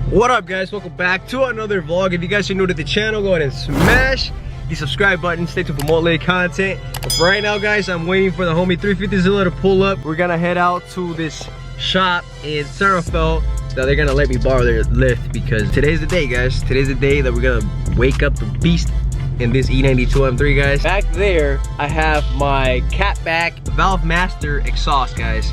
What up guys, welcome back to another vlog. If you guys are new to the channel, go ahead and smash the subscribe button. Stay tuned for more latest content. But for right now guys, I'm waiting for the homie 350 Zilla to pull up. We're gonna head out to this shop in Sarafel. So they're gonna let me borrow their lift because today's the day guys. Today's the day that we're gonna wake up the beast in this E92 M3 guys. Back there I have my Catback Valvemaster exhaust guys.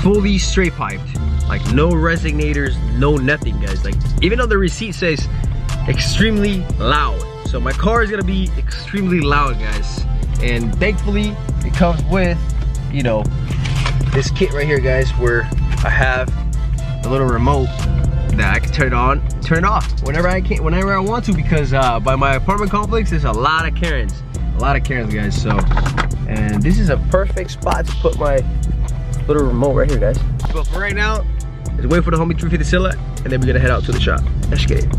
Fully straight piped. Like no resignators, no nothing guys. Like even though the receipt says extremely loud. So my car is gonna be extremely loud guys. And thankfully it comes with, you know, this kit right here guys, where I have a little remote that I can turn it on, turn it off whenever I want to, because by my apartment complex there's a lot of Karens. A lot of Karens guys. So, and this is a perfect spot to put my little remote right here guys. But for right now, let's wait for the homie 350 Zilla, and then we're gonna head out to the shop. Let's get it.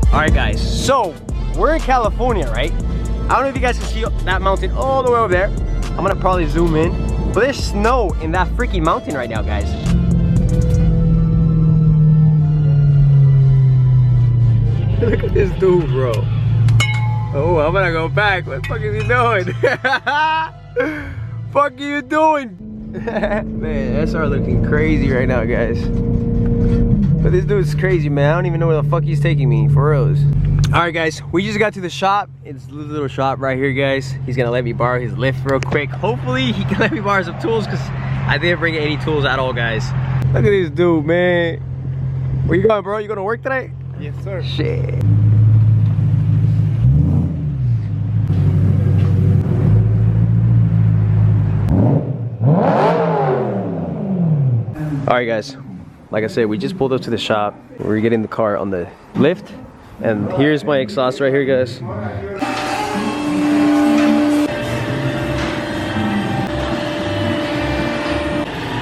Alright guys, so we're in California, right? I don't know if you guys can see that mountain all the way over there. I'm gonna probably zoom in. But there's snow in that freaking mountain right now, guys. Look at this dude, bro. Oh, I'm gonna go back. What the fuck is he doing? Fuck are you doing? Man, that's our looking crazy right now, guys. But this dude's crazy, man. I don't even know where the fuck he's taking me, for reals. Alright guys, we just got to the shop. It's a little shop right here guys. He's gonna let me borrow his lift real quick. Hopefully he can let me borrow some tools, because I didn't bring any tools at all guys. Look at this dude, man. Where you going, bro? You gonna work today? Yes sir. Shit. Alright guys, like I said, we just pulled up to the shop. We're getting the car on the lift. And here's my exhaust right here guys.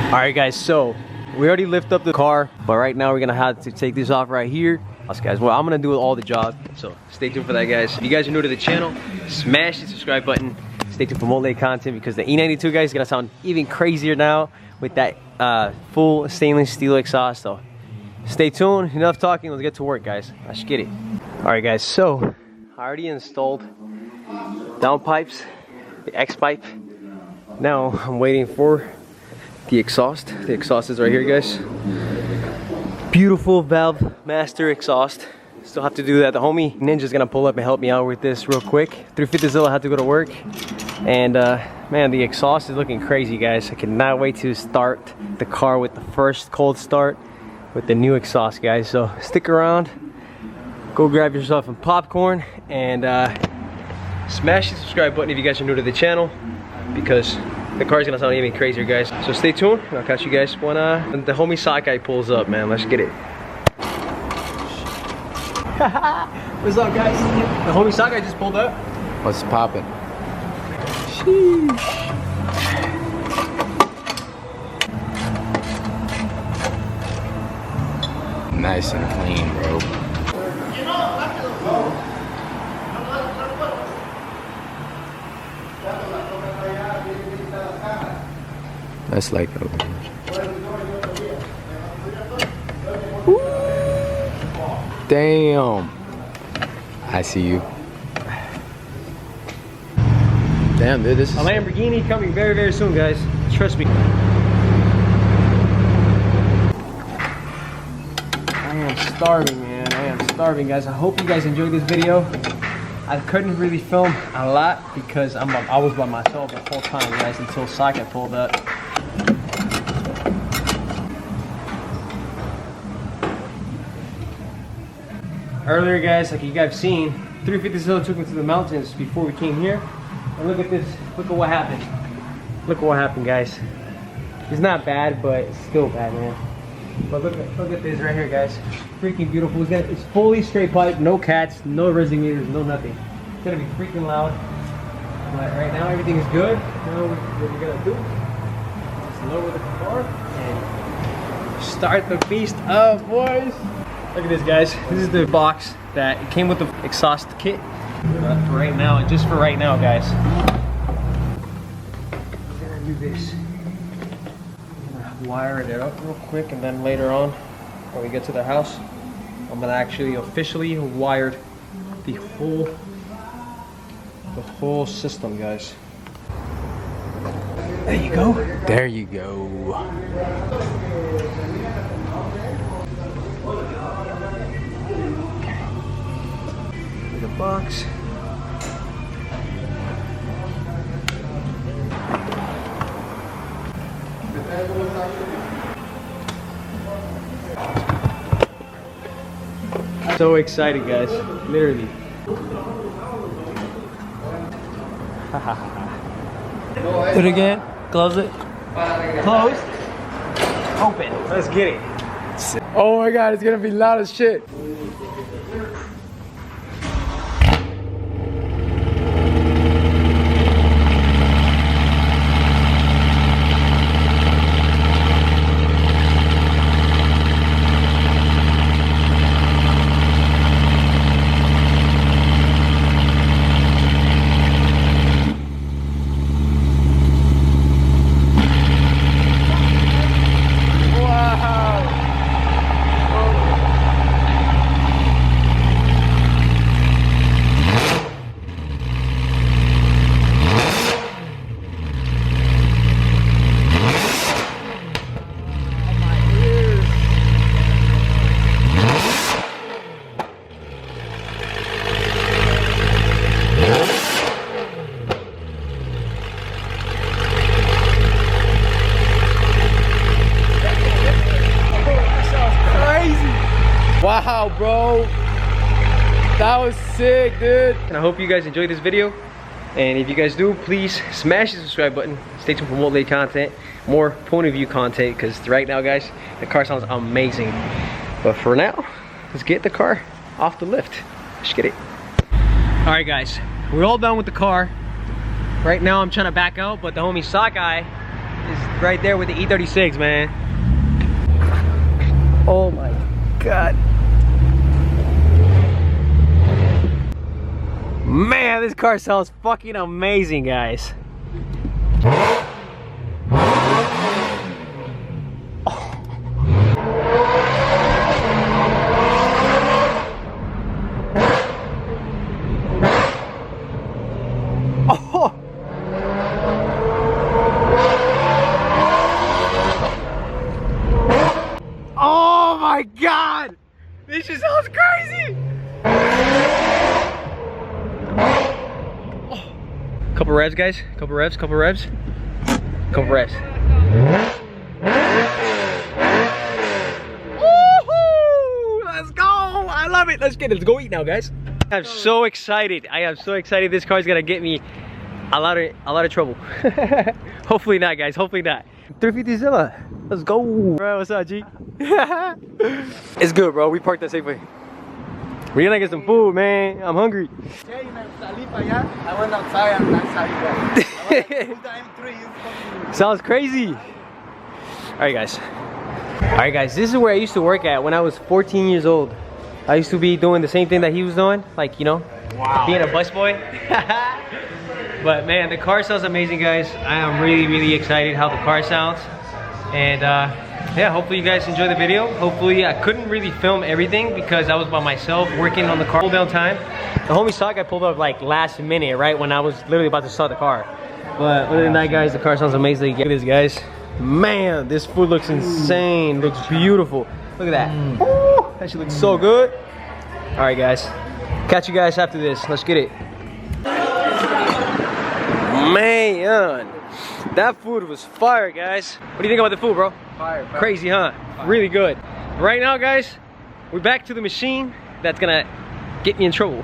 Alright guys, so we already lifted up the car, but right now we're gonna have to take this off right here. Guys, well, I'm gonna do all the job, so stay tuned for that guys. If you guys are new to the channel, smash the subscribe button. Stay tuned for more late content, because the E92 guys is gonna sound even crazier now with that full stainless steel exhaust. So stay tuned. Enough talking, let's get to work guys. Let's get it. Alright guys, so I already installed down pipes, the X pipe. Now I'm waiting for the exhaust. The exhaust is right here guys. Beautiful Valvemaster exhaust. Still have to do that. The homie Ninja's gonna pull up and help me out with this real quick. 350 Zilla had to go to work. And man, the exhaust is looking crazy guys. I cannot wait to start the car with the first cold start with the new exhaust guys. So stick around, go grab yourself some popcorn, and smash the subscribe button if you guys are new to the channel, because the car is gonna sound even crazier guys. So stay tuned, I'll catch you guys when the homie Sakai pulls up, man. Let's get it. What's up guys? The homie Sakai just pulled up. What's poppin'? Sheesh. Nice and clean, bro. That's like a... Damn. I see you. Damn, dude, this is... A Lamborghini coming very, very soon, guys. Trust me. I am starving, man. I am starving, guys. I hope you guys enjoyed this video. I couldn't really film a lot because I was by myself the whole time, guys, until Sakai pulled up. Earlier, guys, like you guys seen, 350 Zilla took me to the mountains before we came here. And look at this. Look at what happened. Look at what happened, guys. It's not bad, but it's still bad, man. But look at this right here, guys. Freaking beautiful. It's fully straight pipe, no cats, no resignators, no nothing. It's gonna be freaking loud. But right now everything is good. Now what we're gonna do is lower the car and start the beast up, boys. Look at this, guys. This is the box that it came with the exhaust kit. For right now, just for right now, guys. We're gonna do this. wire it up real quick, and then later on, when we get to the house, I'm gonna actually officially wire the whole system, guys. There you go. There you go. The box. So excited, guys. Literally. Do it again. Close it. Closed. Open. Let's get it. Oh my god, it's gonna be loud as shit. Wow, bro. That was sick, dude. And I hope you guys enjoyed this video. And if you guys do, please smash the subscribe button. Stay tuned for more late content, more point of view content, because right now, guys, the car sounds amazing. But for now, let's get the car off the lift. Let's get it. All right, guys, we're all done with the car. Right now, I'm trying to back out, but the homie Sockeye is right there with the E36, man. Oh my God. Man, this car sounds fucking amazing, guys. Oh. Oh my God! This just sounds crazy! Oh. Couple revs, guys. Couple revs. Couple revs. Woohoo! Let's go! I love it. Let's get it. Let's go eat now, guys. I'm so excited. I am so excited. This car's gonna get me a lot of trouble. Hopefully not, guys. Hopefully not. 350zilla. Let's go. Bro, what's up, G? It's good, bro. We parked that safely. We're gonna get some food, man. I'm hungry. I went outside and that's Sounds crazy. Alright, guys. Alright, guys. This is where I used to work at when I was 14 years old. I used to be doing the same thing that he was doing. Like, you know, being a busboy. But man, the car sounds amazing, guys. I am really excited how the car sounds. And yeah, hopefully you guys enjoy the video. Hopefully, I couldn't really film everything because I was by myself working on the car full down time. The homie Sockeye pulled up like last minute, right when I was literally about to start the car. But other than that, guys, the car sounds amazing. Look at this, guys. Man, this food looks insane. Looks beautiful. Look at that. Ooh, that shit looks so good. All right, guys. Catch you guys after this. Let's get it. Man, that food was fire, guys. What do you think about the food, bro? fire. Crazy, huh? Fire. Really good. Right now, guys, we're back to the machine that's gonna get me in trouble.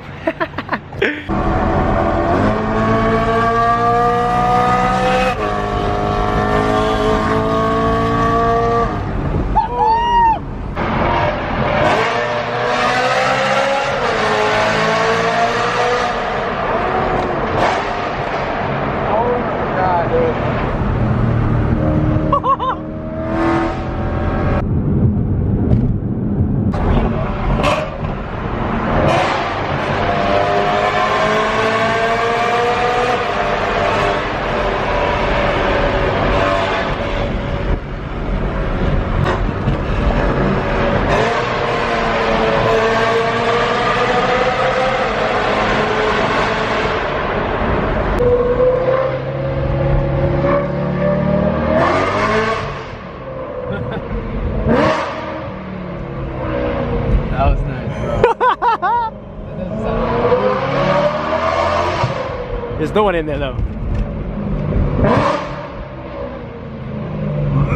Throw one in there though.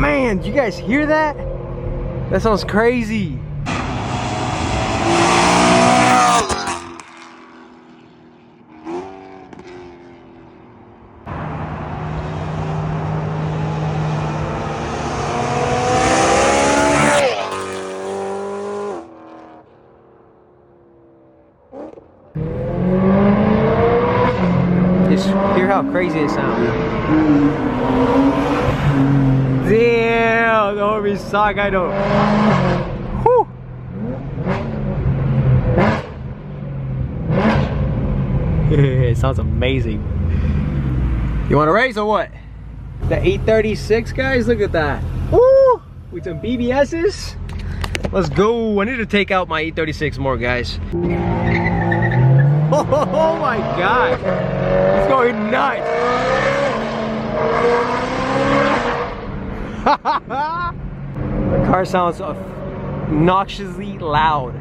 Man, did you guys hear that? That sounds crazy. Just hear how crazy it sounds. Damn, the homie suck, I know. Whew. It sounds amazing. You want to race or what? The 836, guys, look at that. Woo! With some BBSs. Let's go. I need to take out my 836 more, guys. Oh my god. It's going nuts. The car sounds obnoxiously loud.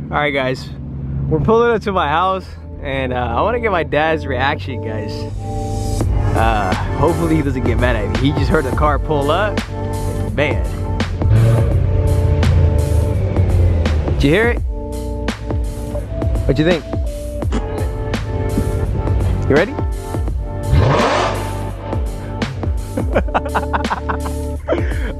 Alright guys, we're pulling up to my house and I want to get my dad's reaction, guys. Hopefully he doesn't get mad at me. He just heard the car pull up. Man. Did you hear it? What'd you think? You ready?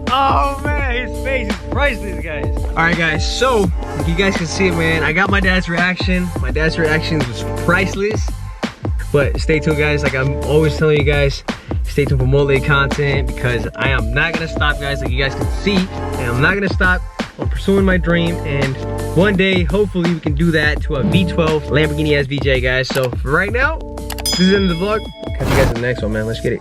Oh man, his face is priceless, guys. Alright guys, so you guys can see it, man. I got my dad's reaction. My dad's reaction was priceless. But stay tuned, guys. Like I'm always telling you guys, stay tuned for more late content because I am not gonna stop, guys, like you guys can see. And I'm not gonna stop on pursuing my dream, and one day hopefully we can do that to a V12 Lamborghini SVJ, guys. So for right now, this is the end of the vlog. Catch you guys in the next one, man. Let's get it.